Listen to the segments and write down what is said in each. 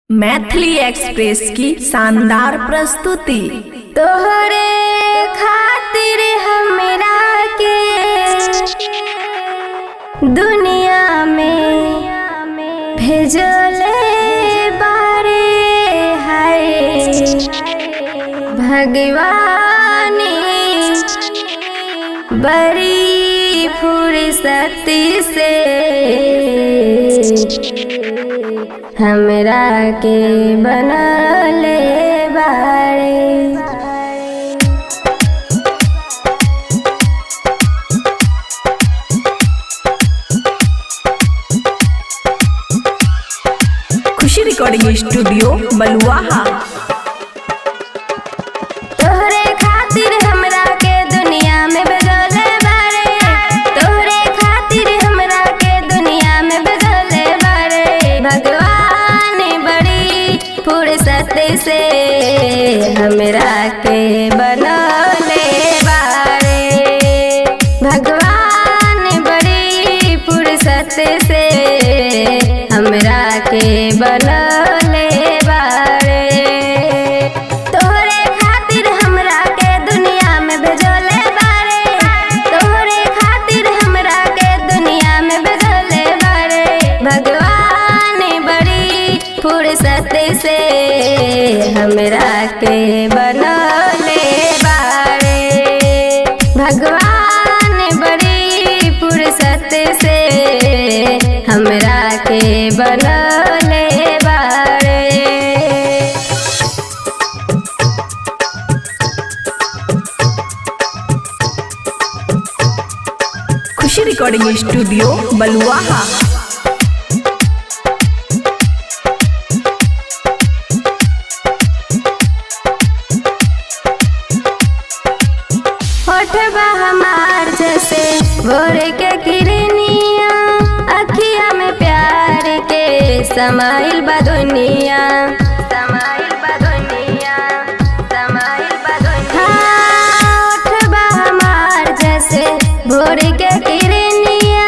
Maithili express की शानदार प्रस्तुति। तोहरे खातिर हमरा के दुनिया में भेजले बारे हाय भगवान बड़ी फुर्सती से हमरा के बनले बारे। खुशी रिकॉर्डिंग स्टूडियो बलुआहा। तोहरे खातिर हमरा के दुनिया में भेजले बारे, तोहरे खातिर हमरा के दुनिया में भेजले बारे। भगवान बड़ी फुर्सत से हमरा के बनले बारे। भगवान बड़ी फुर्सत से हमरा के बनले बारे। तोहरे खातिर हमरा के दुनिया में भेजले बारे, तोहरे खातिर हमरा के दुनिया में भेजले बारे। भगवान बड़ी फुर्सत से हमरा के बनले बारे। भगवान बड़ी फुर्सत से हमरा के बनले बारे। खुशी रिकॉर्डिंग स्टूडियो बलुआहा। होठबा हमार जैसे भोर के किरनिया, अखिया में प्यार के समाइल बा दुनिया, समाइल बा दुनिया, समाइल बा दुनिया। होठबा हमार जैसे भोर के किरनिया,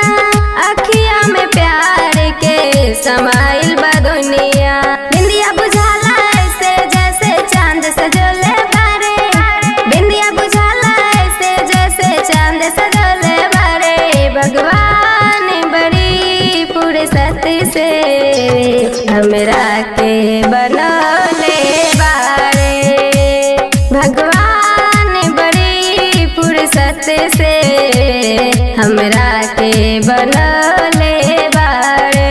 अखिया में प्यार के समाइल बा दुनिया। बिंदिया बुझाला ऐसे जैसे चांद सजोले बारे, बिंदिया बुझाला ऐसे जैसे चांद सजोले बारे। भगवान बड़ी फुर्सत से हमरा के बनले बारे। भगवान बड़ी फुर्सत से हमरा के बनले बारे।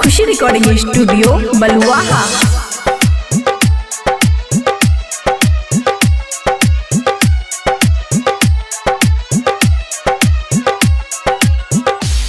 खुशी रिकॉर्डिंग स्टूडियो बलुआहा।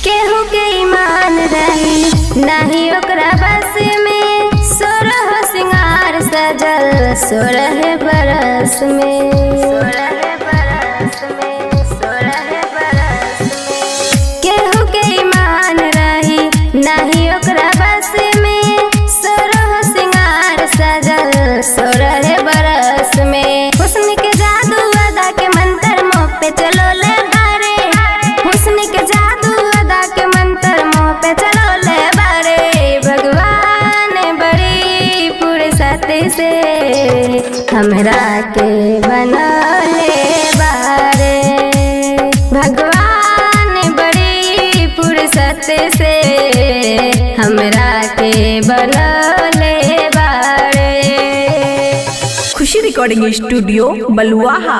केहू के ईमान रही नाही ओकरा बस में, सोरह सिंगार सजल सोरह बरस में, सोरह बरस में, सोरह बरस में। केहू के ईमान रही नाही ओकरा बस में, सोरह सिंगार सजल सोरह बरस में। हुस्न के जादू अदा के मंत्र मुँह पे चलोले बारे, हुस्न के जादू अदा के मंत्र मुँह पे चलोले बारे। भगवान बड़ी फुर्सत से हमरा के बनले बारे। भगवान बड़ी फुर्सत से हमरा के बनले बारे। खुशी रिकॉर्डिंग स्टूडियो बलुआहा।